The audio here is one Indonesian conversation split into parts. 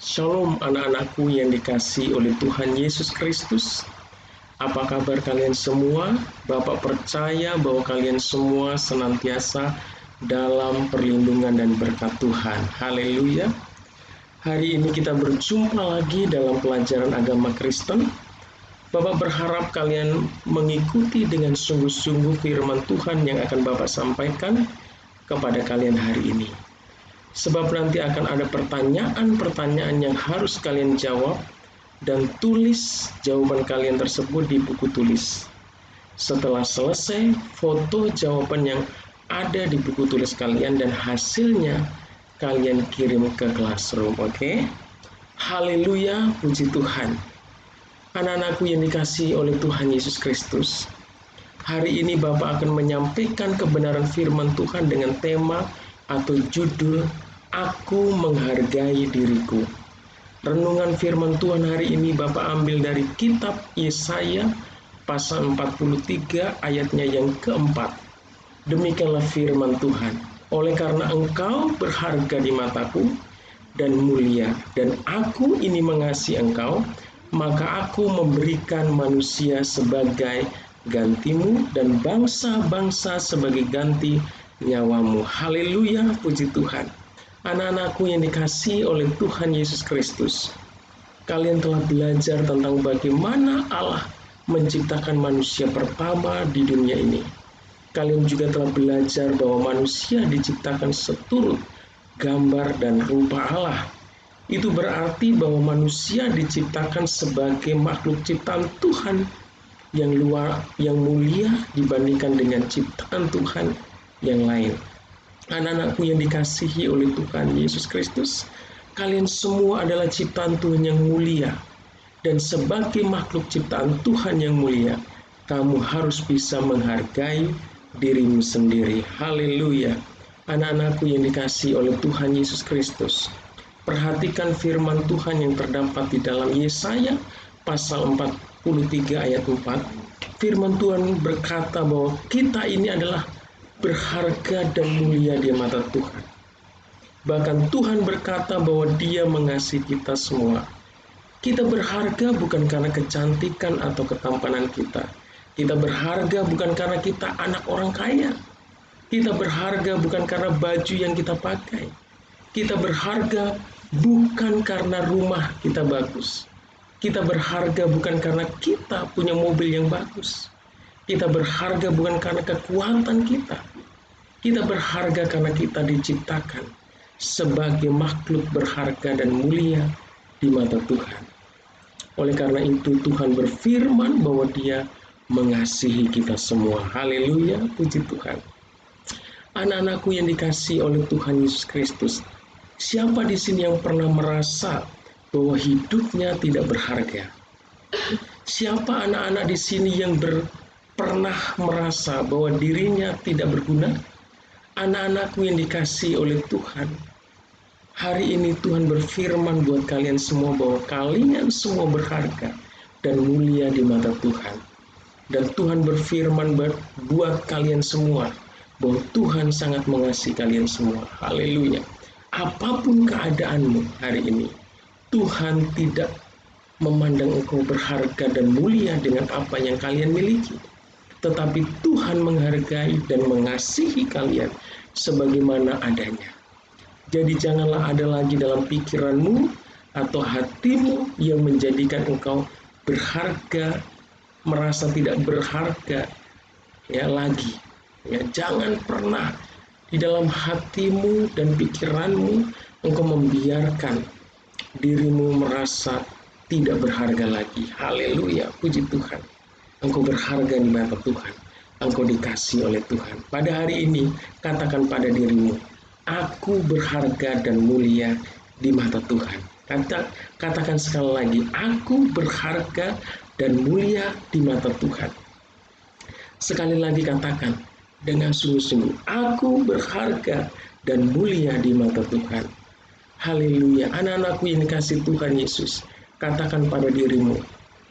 Shalom anak-anakku yang dikasihi oleh Tuhan Yesus Kristus. Apa kabar kalian semua? Bapak percaya bahwa kalian semua senantiasa dalam perlindungan dan berkat Tuhan. Haleluya. Hari ini kita berjumpa lagi dalam pelajaran agama Kristen. Bapak berharap kalian mengikuti dengan sungguh-sungguh firman Tuhan yang akan Bapak sampaikan kepada kalian hari ini. Sebab nanti akan ada pertanyaan-pertanyaan yang harus kalian jawab dan tulis jawaban kalian tersebut di buku tulis. Setelah selesai, foto jawaban yang ada di buku tulis kalian dan hasilnya kalian kirim ke classroom, oke? Haleluya, puji Tuhan. Anak-anakku yang dikasihi oleh Tuhan Yesus Kristus, hari ini Bapak akan menyampaikan kebenaran firman Tuhan dengan tema atau judul Aku Menghargai Diriku. Renungan firman Tuhan hari ini Bapak ambil dari kitab Yesaya pasal 43 ayatnya yang keempat. Demikianlah firman Tuhan. Oleh karena engkau berharga di mataku dan mulia, dan aku ini mengasihi engkau, maka aku memberikan manusia sebagai gantimu dan bangsa-bangsa sebagai ganti nyawamu. Haleluya, puji Tuhan. Anak-anakku yang dikasihi oleh Tuhan Yesus Kristus, kalian telah belajar tentang bagaimana Allah menciptakan manusia pertama di dunia ini. Kalian juga telah belajar bahwa manusia diciptakan seturut gambar dan rupa Allah. Itu berarti bahwa manusia diciptakan sebagai makhluk ciptaan Tuhan yang mulia dibandingkan dengan ciptaan Tuhan yang lain. Anak-anakku yang dikasihi oleh Tuhan Yesus Kristus, kalian semua adalah ciptaan Tuhan yang mulia. Dan sebagai makhluk ciptaan Tuhan yang mulia, kamu harus bisa menghargai dirimu sendiri. Haleluya. Anak-anakku yang dikasihi oleh Tuhan Yesus Kristus, perhatikan firman Tuhan yang terdapat di dalam Yesaya pasal 43 ayat 4. Firman Tuhan berkata bahwa kita ini adalah berharga dan mulia di mata Tuhan. Bahkan Tuhan berkata bahwa Dia mengasihi kita semua. Kita berharga bukan karena kecantikan atau ketampanan kita. Kita berharga bukan karena kita anak orang kaya. Kita berharga bukan karena baju yang kita pakai. Kita berharga bukan karena rumah kita bagus. Kita berharga bukan karena kita punya mobil yang bagus. Kita berharga bukan karena kekuatan kita. Kita berharga karena kita diciptakan sebagai makhluk berharga dan mulia di mata Tuhan. Oleh karena itu Tuhan berfirman bahwa Dia mengasihi kita semua. Haleluya, puji Tuhan. Anak-anakku yang dikasihi oleh Tuhan Yesus Kristus, siapa di sini yang pernah merasa bahwa hidupnya tidak berharga? Siapa anak-anak di sini yang pernah merasa bahwa dirinya tidak berguna? Anak-anakku yang dikasihi oleh Tuhan, hari ini Tuhan berfirman buat kalian semua bahwa kalian semua berharga dan mulia di mata Tuhan. Dan Tuhan berfirman buat kalian semua bahwa Tuhan sangat mengasihi kalian semua. Haleluya. Apapun keadaanmu hari ini, Tuhan tidak memandang engkau berharga dan mulia dengan apa yang kalian miliki. Tetapi Tuhan menghargai dan mengasihi kalian sebagaimana adanya. Jadi janganlah ada lagi dalam pikiranmu atau hatimu yang menjadikan engkau berharga, merasa tidak berharga lagi. Jangan pernah di dalam hatimu dan pikiranmu engkau membiarkan dirimu merasa tidak berharga lagi. Haleluya, puji Tuhan. Engkau berharga di mata Tuhan. Engkau dikasihi oleh Tuhan. Pada hari ini, katakan pada dirimu, aku berharga dan mulia di mata Tuhan. Katakan sekali lagi, aku berharga dan mulia di mata Tuhan. Sekali lagi katakan dengan sungguh-sungguh, aku berharga dan mulia di mata Tuhan. Haleluya. Anak-anakku yang dikasihi Tuhan Yesus, katakan pada dirimu,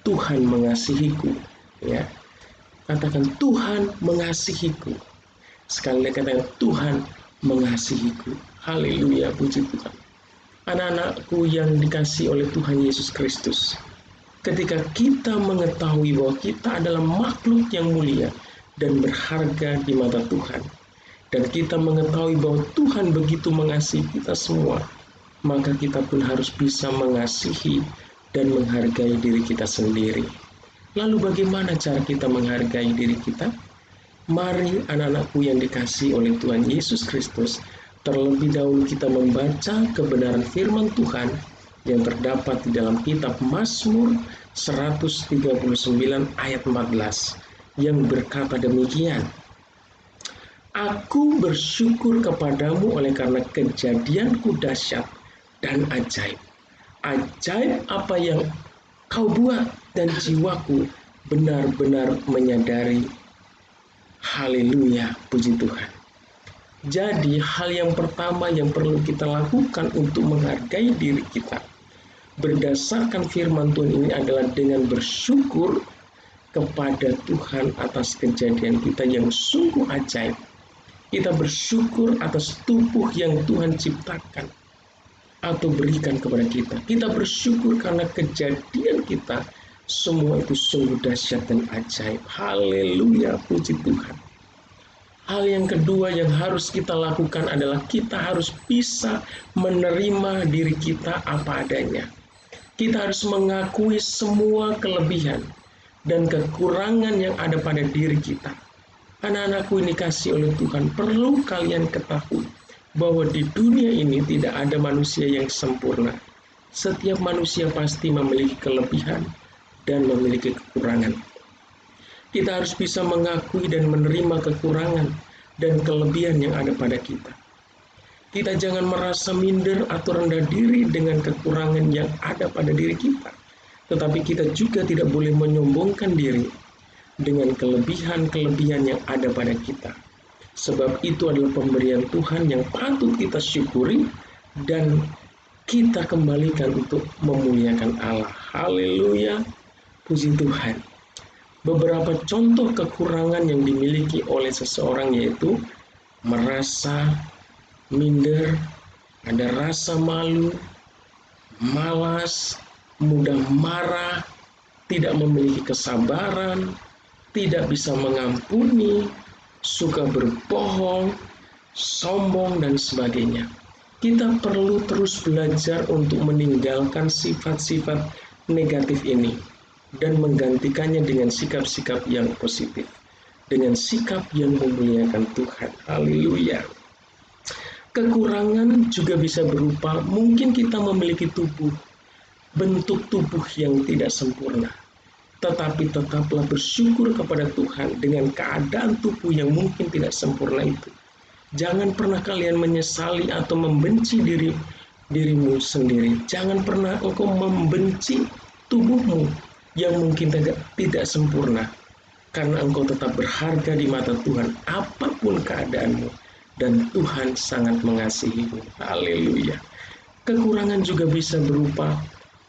Tuhan mengasihiku. Katakan, Tuhan mengasihiku. Sekali lagi katakan, Tuhan mengasihiku. Haleluya, puji Tuhan. Anak-anakku yang dikasihi oleh Tuhan Yesus Kristus, ketika kita mengetahui bahwa kita adalah makhluk yang mulia dan berharga di mata Tuhan, dan kita mengetahui bahwa Tuhan begitu mengasihi kita semua, maka kita pun harus bisa mengasihi dan menghargai diri kita sendiri. Lalu bagaimana cara kita menghargai diri kita? Mari anak-anakku yang dikasihi oleh Tuhan Yesus Kristus, terlebih dahulu kita membaca kebenaran firman Tuhan yang terdapat di dalam kitab Mazmur 139 ayat 14 yang berkata demikian. Aku bersyukur kepadamu oleh karena kejadianku dahsyat dan ajaib. Ajaib apa yang kau buat dan jiwaku benar-benar menyadari. Haleluya, puji Tuhan. Jadi hal yang pertama yang perlu kita lakukan untuk menghargai diri kita berdasarkan firman Tuhan ini adalah dengan bersyukur kepada Tuhan atas kejadian kita yang sungguh ajaib. Kita bersyukur atas tubuh yang Tuhan ciptakan atau berikan kepada kita. Kita bersyukur karena kejadian kita semua itu sungguh dahsyat dan ajaib. Haleluya, puji Tuhan. Hal yang kedua yang harus kita lakukan adalah kita harus bisa menerima diri kita apa adanya. Kita harus mengakui semua kelebihan dan kekurangan yang ada pada diri kita. Anak-anakku ini dikasihi oleh Tuhan, perlu kalian ketahui bahwa di dunia ini tidak ada manusia yang sempurna. Setiap manusia pasti memiliki kelebihan dan memiliki kekurangan. Kita harus bisa mengakui dan menerima kekurangan dan kelebihan yang ada pada kita. Kita jangan merasa minder atau rendah diri dengan kekurangan yang ada pada diri kita. Tetapi kita juga tidak boleh menyombongkan diri dengan kelebihan-kelebihan yang ada pada kita. Sebab itu adalah pemberian Tuhan yang patut kita syukuri dan kita kembalikan untuk memuliakan Allah. Haleluya, puji Tuhan. Beberapa contoh kekurangan yang dimiliki oleh seseorang yaitu merasa minder, ada rasa malu, malas, mudah marah, tidak memiliki kesabaran, tidak bisa mengampuni, suka berbohong, sombong, dan sebagainya. Kita perlu terus belajar untuk meninggalkan sifat-sifat negatif ini dan menggantikannya dengan sikap-sikap yang positif, dengan sikap yang memuliakan Tuhan. Haleluya. Kekurangan juga bisa berupa mungkin kita memiliki bentuk tubuh yang tidak sempurna. Tetapi tetaplah bersyukur kepada Tuhan dengan keadaan tubuh yang mungkin tidak sempurna itu. Jangan pernah kalian menyesali atau membenci dirimu sendiri. Jangan pernah engkau membenci tubuhmu yang mungkin tidak sempurna. Karena engkau tetap berharga di mata Tuhan apapun keadaanmu. Dan Tuhan sangat mengasihimu. Haleluya. Kekurangan juga bisa berupa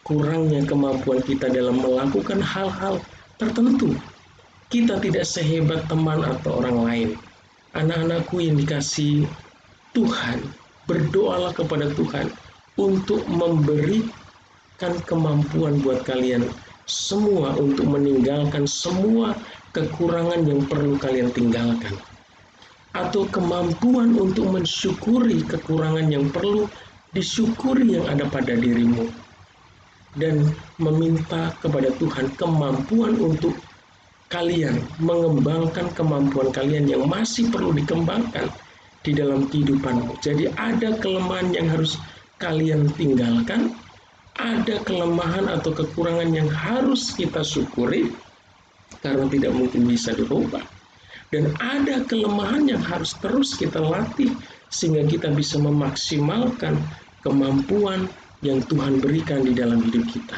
kurangnya kemampuan kita dalam melakukan hal-hal tertentu. Kita tidak sehebat teman atau orang lain. Anak-anakku yang dikasihi Tuhan, berdoalah kepada Tuhan untuk memberikan kemampuan buat kalian semua untuk meninggalkan semua kekurangan yang perlu kalian tinggalkan. Atau kemampuan untuk mensyukuri kekurangan yang perlu disyukuri yang ada pada dirimu. Dan meminta kepada Tuhan kemampuan untuk kalian mengembangkan kemampuan kalian yang masih perlu dikembangkan di dalam kehidupanmu. Jadi ada kelemahan yang harus kalian tinggalkan, ada kelemahan atau kekurangan yang harus kita syukuri karena tidak mungkin bisa dirubah. Dan ada kelemahan yang harus terus kita latih sehingga kita bisa memaksimalkan kemampuan yang Tuhan berikan di dalam hidup kita.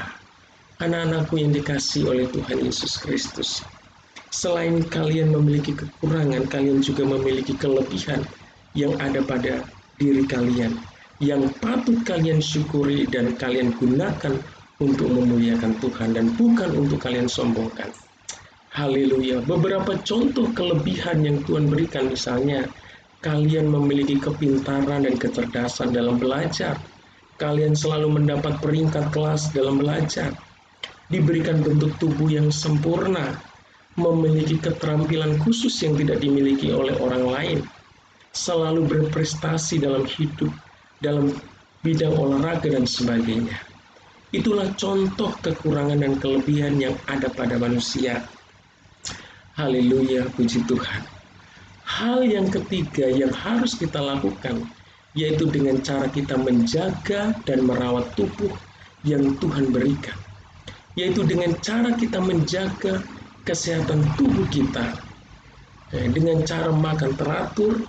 Anak-anakku yang dikasihi oleh Tuhan Yesus Kristus, selain kalian memiliki kekurangan, kalian juga memiliki kelebihan yang ada pada diri kalian, yang patut kalian syukuri dan kalian gunakan untuk memuliakan Tuhan dan bukan untuk kalian sombongkan. Haleluya. Beberapa contoh kelebihan yang Tuhan berikan, misalnya kalian memiliki kepintaran dan kecerdasan dalam belajar. Kalian selalu mendapat peringkat kelas dalam belajar, diberikan bentuk tubuh yang sempurna, memiliki keterampilan khusus yang tidak dimiliki oleh orang lain, selalu berprestasi dalam hidup, dalam bidang olahraga dan sebagainya. Itulah contoh kekurangan dan kelebihan yang ada pada manusia. Haleluya, puji Tuhan. Hal yang ketiga yang harus kita lakukan, yaitu dengan cara kita menjaga dan merawat tubuh yang Tuhan berikan. Yaitu dengan cara kita menjaga kesehatan tubuh kita, dengan cara makan teratur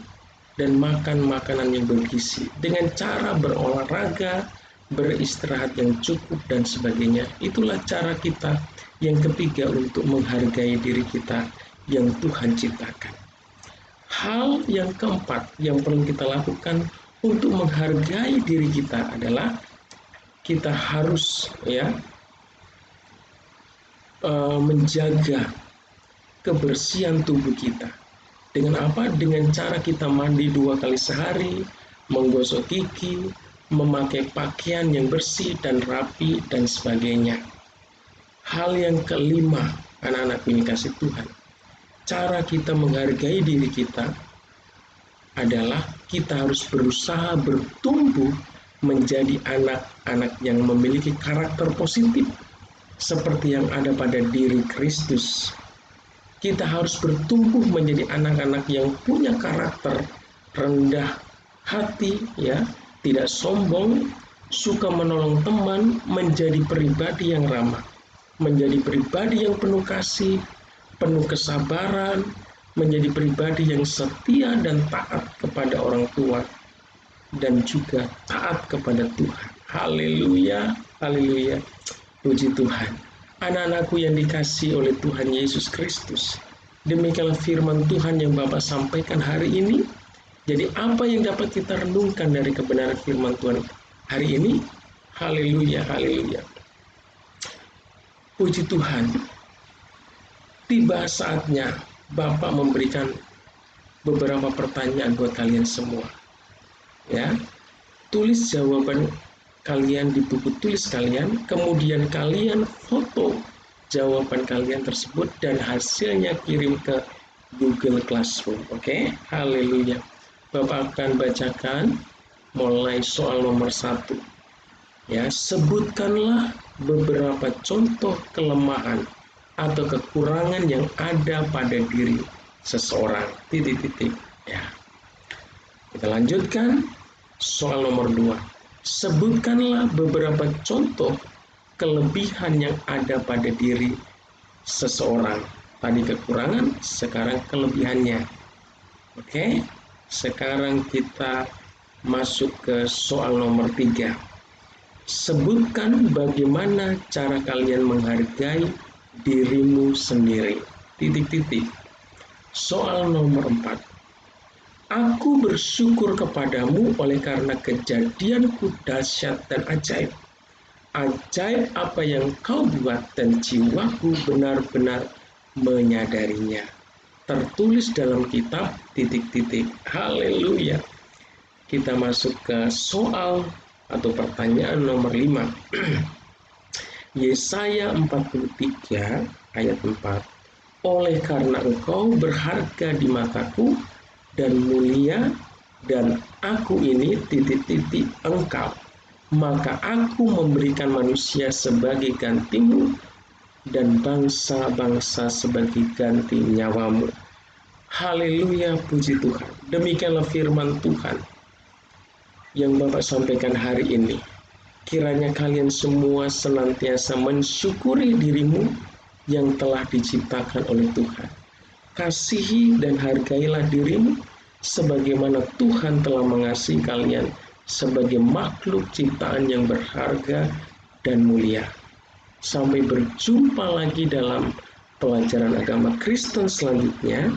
dan makan makanan yang bergizi, dengan cara berolahraga, beristirahat yang cukup dan sebagainya. Itulah cara kita yang ketiga untuk menghargai diri kita yang Tuhan ciptakan. Hal yang keempat yang perlu kita lakukan untuk menghargai diri kita adalah kita harus menjaga kebersihan tubuh kita. Dengan apa? Dengan cara kita mandi 2 kali sehari, menggosok gigi, memakai pakaian yang bersih dan rapi dan sebagainya. Hal yang kelima, anak-anak yang dikasih Tuhan, cara kita menghargai diri kita adalah kita harus berusaha bertumbuh menjadi anak-anak yang memiliki karakter positif seperti yang ada pada diri Kristus. Kita harus bertumbuh menjadi anak-anak yang punya karakter rendah hati, tidak sombong, suka menolong teman, menjadi pribadi yang ramah, menjadi pribadi yang penuh kasih, penuh kesabaran, menjadi pribadi yang setia dan taat kepada orang tua, dan juga taat kepada Tuhan. Haleluya, haleluya, puji Tuhan. Anak-anakku yang dikasihi oleh Tuhan Yesus Kristus, demikianlah firman Tuhan yang Bapak sampaikan hari ini. Jadi apa yang dapat kita renungkan dari kebenaran firman Tuhan hari ini? Haleluya, haleluya. Puji Tuhan. Tiba saatnya Bapak memberikan beberapa pertanyaan buat kalian semua. Tulis jawaban kalian di buku tulis kalian, kemudian kalian foto jawaban kalian tersebut dan hasilnya kirim ke Google Classroom. Oke? Haleluya. Bapak akan bacakan mulai soal nomor 1. Sebutkanlah beberapa contoh kelemahan atau kekurangan yang ada pada diri seseorang. Kita lanjutkan soal nomor 2. Sebutkanlah beberapa contoh kelebihan yang ada pada diri seseorang. Tadi kekurangan, sekarang kelebihannya. Oke? Sekarang kita masuk ke soal nomor 3. Sebutkan bagaimana cara kalian menghargai dirimu sendiri. Soal nomor 4. Aku bersyukur kepadamu oleh karena kejadianku dahsyat dan ajaib. Ajaib apa yang kau buat dan jiwaku benar-benar menyadarinya. Tertulis dalam kitab ... Haleluya. Kita masuk ke soal atau pertanyaan nomor 5. Yesaya 43 ayat 4. Oleh karena engkau berharga di mataku dan mulia, dan aku ini ... engkau, maka aku memberikan manusia sebagai gantimu dan bangsa-bangsa sebagai ganti nyawamu. Haleluya, puji Tuhan. Demikianlah firman Tuhan yang Bapak sampaikan hari ini. Kiranya kalian semua senantiasa mensyukuri dirimu yang telah diciptakan oleh Tuhan. Kasihi dan hargailah dirimu sebagaimana Tuhan telah mengasihi kalian sebagai makhluk ciptaan yang berharga dan mulia. Sampai berjumpa lagi dalam pelajaran agama Kristen selanjutnya.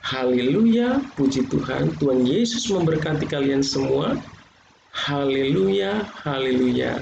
Haleluya, puji Tuhan. Tuhan Yesus memberkati kalian semua. Haleluya, haleluya.